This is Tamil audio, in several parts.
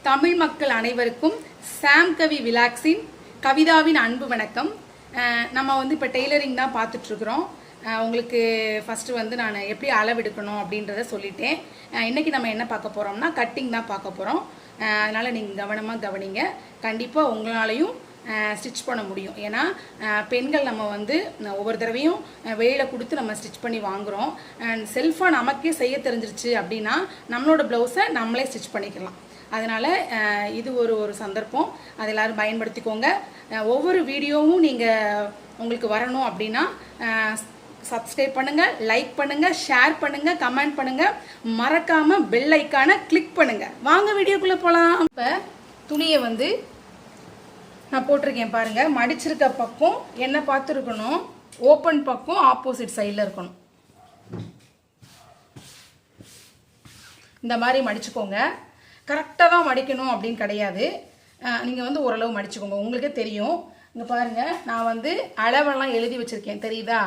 தமிழ் மக்கள் அனைவருக்கும் சாம் கவி விலாக்ஸின் கவிதாவின் அன்பு வணக்கம். நம்ம இப்போ டெய்லரிங் தான் பார்த்துட்ருக்குறோம். உங்களுக்கு ஃபஸ்ட்டு நான் எப்படி அளவெடுக்கணும் அப்படின்றத சொல்லிட்டேன். இன்றைக்கி நம்ம என்ன பார்க்க போகிறோம்னா கட்டிங் தான் பார்க்க போகிறோம். அதனால் நீங்கள் கவனமாக கவனிங்க. கண்டிப்பாக உங்களாலையும் ஸ்டிச் பண்ண முடியும். ஏன்னா பெண்கள் நம்ம ஒவ்வொரு தடவையும் வெளியில் கொடுத்து நம்ம ஸ்டிச் பண்ணி வாங்குகிறோம். செல்ஃபாக நமக்கே செய்ய தெரிஞ்சிருச்சு அப்படின்னா நம்மளோட ப்ளவுஸை நம்மளே ஸ்டிச் பண்ணிக்கலாம். அதனால் இது ஒரு சந்தர்ப்பம், அதை எல்லோரும் பயன்படுத்திக்கோங்க. ஒவ்வொரு வீடியோவும் உங்களுக்கு வரணும் அப்படின்னா சப்ஸ்கிரைப் பண்ணுங்கள், லைக் பண்ணுங்கள், ஷேர் பண்ணுங்கள், கமெண்ட் பண்ணுங்கள், மறக்காமல் பெல் ஐக்கானை கிளிக் பண்ணுங்கள். வாங்க வீடியோக்குள்ளே போகலாம். இப்போ துணியை நான் போட்டிருக்கேன் பாருங்கள். மடிச்சிருக்க பக்கம் என்ன பார்த்துருக்கணும், ஓப்பன் பக்கம் ஆப்போசிட் சைடில் இருக்கணும். இந்த மாதிரி மடிச்சுக்கோங்க. கரெக்டாக தான் மடிக்கணும் அப்படின்னு கிடையாது. நீங்கள் ஓரளவு மடிச்சுக்கோங்க, உங்களுக்கே தெரியும். இங்கே பாருங்கள், நான் அளவெல்லாம் எழுதி வச்சுருக்கேன், தெரியுதா?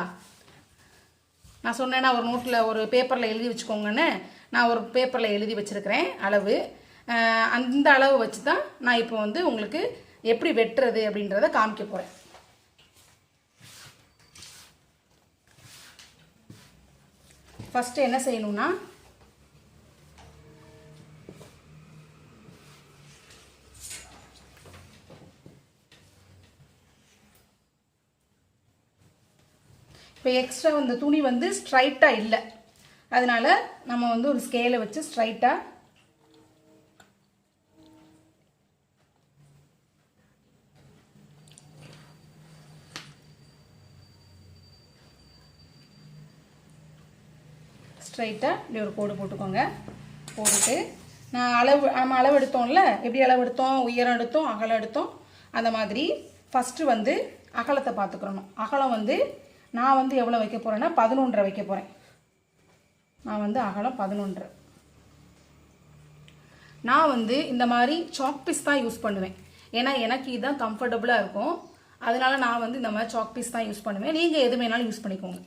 நான் சொன்னேன்னா ஒரு நோட்டில் ஒரு பேப்பரில் எழுதி வச்சுக்கோங்கன்னு. நான் ஒரு பேப்பரில் எழுதி வச்சுருக்கிறேன் அளவு. அந்த அளவு வச்சு தான் நான் இப்போ உங்களுக்கு எப்படி வெட்டுறது அப்படின்றத காமிக்க போகிறேன். ஃபஸ்ட்டு என்ன செய்யணும்னா, இப்போ எக்ஸ்ட்ரா துணி ஸ்ட்ரைட்டாக இல்லை, அதனால் நம்ம ஒரு ஸ்கேலை வச்சு ஸ்ட்ரைட்டாக இப்படி ஒரு கோடு போட்டுக்கோங்க. போட்டுட்டு நம்ம அளவு எடுத்தோம்ல, எப்படி அளவு எடுத்தோம், உயரம் எடுத்தோம், அகலம் எடுத்தோம். அந்த மாதிரி ஃபஸ்ட்டு அகலத்தை பார்த்துக்கிறணும். அகலம் நான் எவ்வளோ வைக்க போகிறேன்னா 11.5 வைக்க போகிறேன். நான் அகலம் 11. நான் இந்த மாதிரி சாக் பீஸ் தான் யூஸ் பண்ணுவேன். ஏன்னா எனக்கு இதுதான் கம்ஃபர்டபுளாக இருக்கும். அதனால நான் இந்த மாதிரி சாக் பீஸ் தான் யூஸ் பண்ணுவேன். நீங்கள் எது வேணாலும் யூஸ் பண்ணிக்கோங்க.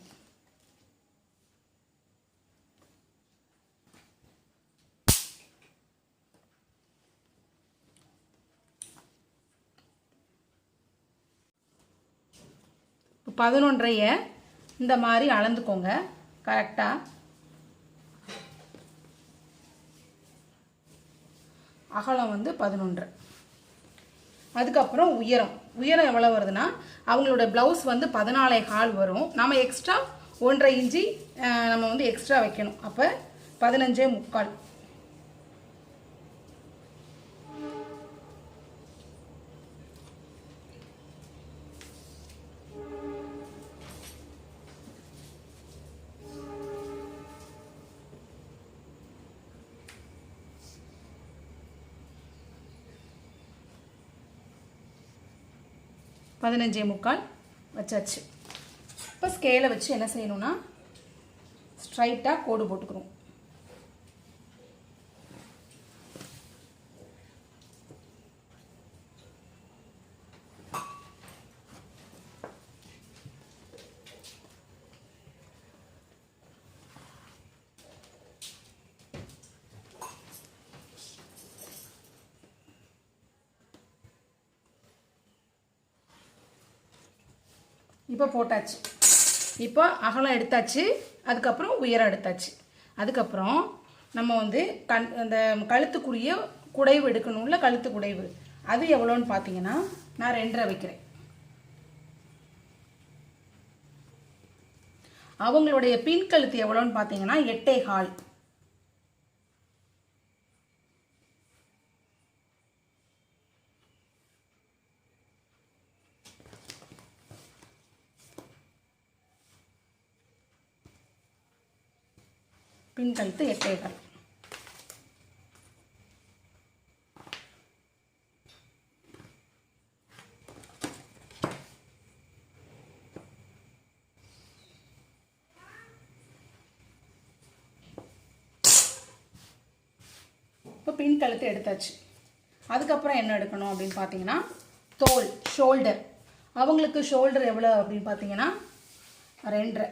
இப்போ 11.5 இந்த மாதிரி அளந்துக்கோங்க கரெக்டாக. அகலம் 11. அதுக்கப்புறம் உயரம் எவ்வளோ வருதுன்னா, அவங்களோட ப்ளவுஸ் 14.25 வரும். நம்ம எக்ஸ்ட்ரா 1.5 இன்ச்சு நம்ம எக்ஸ்ட்ரா வைக்கணும். அப்போ 15.75. வச்சாச்சு. இப்போ ஸ்கேலை வச்சு என்ன செய்யணும்னா, ஸ்ட்ரைட்டாக கோடு போட்டுக்கிறோம். இப்போ போட்டாச்சு. இப்போ அகலம் எடுத்தாச்சு, அதுக்கப்புறம் உயரம் எடுத்தாச்சு. அதுக்கப்புறம் நம்ம அந்த கழுத்துக்குரிய குடைவு எடுக்கணும்ல, கழுத்து குடைவு அது எவ்வளோன்னு பார்த்தீங்கன்னா, நான் 2.5 வைக்கிறேன். அவங்களுடைய பின் கழுத்து எவ்வளோன்னு பார்த்தீங்கன்னா 8.25. பின் கழுத்து 8.25. இப்போ பின் கழுத்து எடுத்தாச்சு. அதுக்கப்புறம் என்ன எடுக்கணும் அப்படின்னு பார்த்தீங்கன்னா, தோல், ஷோல்டர். அவங்களுக்கு ஷோல்டர் எவ்வளோ அப்படின்னு பார்த்தீங்கன்னா 2.5.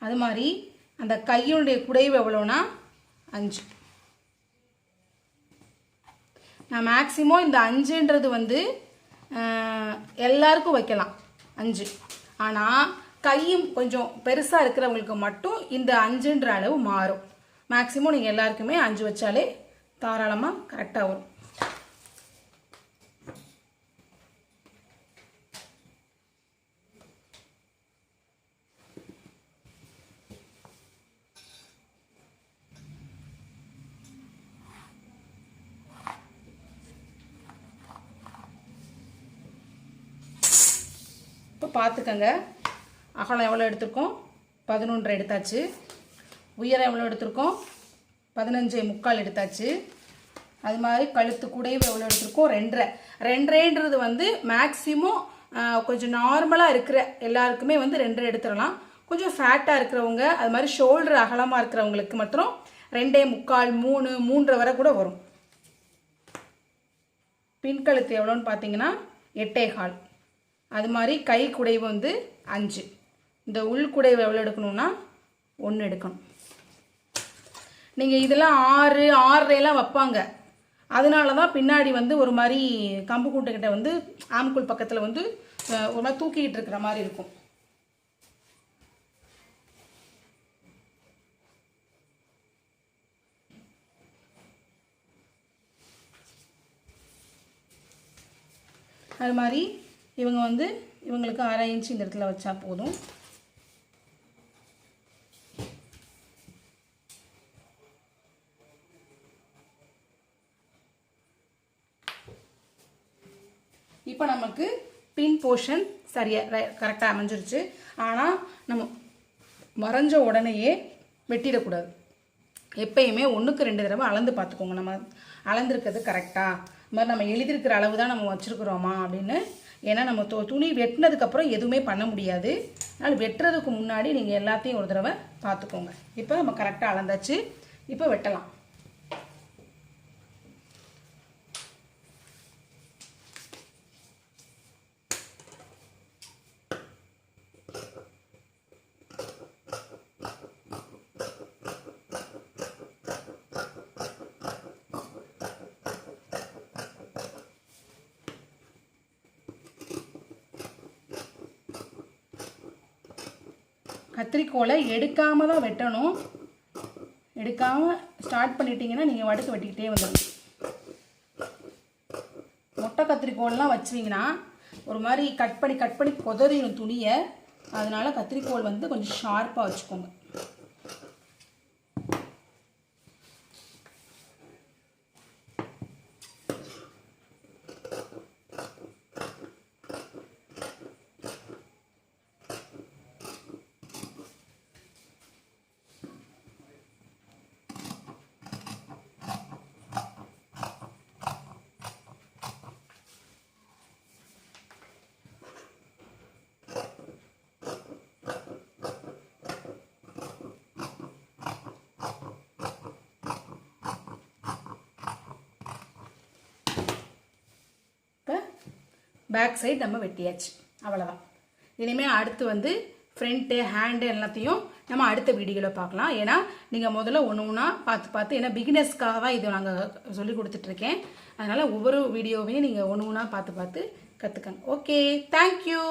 அது மாதிரி அந்த கையினுடைய குடைவு எவ்வளோனா 5. நான் மேக்ஸிமம் இந்த 5ன்றது வந்து எல்லாருக்கும் வைக்கலாம் 5. ஆனால் கையும் கொஞ்சம் பெருசாக இருக்கிறவங்களுக்கு மட்டும் இந்த 5ன்ற அளவு மாறும். மேக்ஸிமம் நீங்கள் எல்லாருக்குமே 5 வச்சாலே தாராளமாக கரெக்டாக வரும். இப்போ பார்த்துக்கங்க, அகலம் எவ்வளோ எடுத்திருக்கோம், 11 எடுத்தாச்சு. உயரம் எவ்வளோ எடுத்திருக்கோம், 15.75 எடுத்தாச்சு. அது மாதிரி கழுத்து கூடையும் எவ்வளோ எடுத்திருக்கோம், 2.5. வந்து மேக்ஸிமம் கொஞ்சம் நார்மலாக இருக்கிற எல்லாருக்குமே வந்து 2 எடுத்துடலாம். கொஞ்சம் ஃபேட்டாக இருக்கிறவங்க, அது மாதிரி ஷோல்டர் அகலமாக இருக்கிறவங்களுக்கு மாத்திரம் 2.75, 3 வரை கூட வரும். பின்கழுத்து எவ்வளோன்னு பார்த்தீங்கன்னா 8.25. அது மாதிரி கை குடைவு வந்து 5. இந்த உள் குடைவு எவ்வளோ எடுக்கணும்னா 1 எடுக்கணும். நீங்கள் இதெல்லாம் 6, 6.5 வைப்பாங்க. அதனால தான் பின்னாடி வந்து ஒரு மாதிரி கம்பு கூட்டுக்கிட்ட வந்து ஆம்குள் பக்கத்தில் வந்து ஒரு மாதிரி தூக்கிக்கிட்டு இருக்கிற மாதிரி இருக்கும். அது மாதிரி இவங்க வந்து இவங்களுக்கு 1/2 இன்ச் இந்த இடத்துல வச்சா போதும். இப்போ நமக்கு பின் போர்ஷன் சரியாக கரெக்டாக அமைஞ்சிருச்சு. ஆனால் நம்ம வரைஞ்ச உடனேயே வெட்டிடக்கூடாது. எப்பயுமே 1க்கு 2 தடவை அளந்து பார்த்துக்கோங்க. நம்ம அளந்துருக்கிறது கரெக்டாக, இது மாதிரி நம்ம எழுதியிருக்கிற அளவு தான் நம்ம வச்சுருக்குறோமா அப்படின்னு. ஏன்னா நம்ம துணி வெட்டினதுக்கப்புறம் எதுவுமே பண்ண முடியாது. அதனால் வெட்டுறதுக்கு முன்னாடி நீங்கள் எல்லாத்தையும் ஒரு தடவை பார்த்துக்கோங்க. இப்போ நம்ம கரெக்டாக அளந்தாச்சு. இப்போ வெட்டலாம். கத்திரிக்கோலை எடுக்காமல் தான் வெட்டணும். எடுக்காமல் ஸ்டார்ட் பண்ணிட்டீங்கன்னா நீங்கள் வடுக்கு வெட்டிக்கிட்டே வந்துடும். மொட்டை கத்திரிக்கோல்லாம் வச்சிங்கன்னா ஒரு மாதிரி கட் பண்ணி கொதறிடும் துணியை. அதனால கத்திரிக்கோல் வந்து கொஞ்சம் ஷார்ப்பாக வச்சுக்கோங்க. பேக் சைடு நம்ம வெட்டியாச்சு. அவ்வளோதான். இனிமேல் அடுத்து வந்து ஃப்ரண்ட்டு ஹேண்டு எல்லாத்தையும் நம்ம அடுத்த வீடியோவில் பார்க்கலாம். ஏன்னா நீங்கள் முதல்ல ஒன்று பார்த்து ஏன்னா பிகினர்ஸ்க்காக தான் இது நாங்கள் சொல்லி கொடுத்துட்ருக்கேன். அதனால் ஒவ்வொரு வீடியோவையும் நீங்கள் ஒன்று பார்த்து கற்றுக்கங்க. Okay, thank you.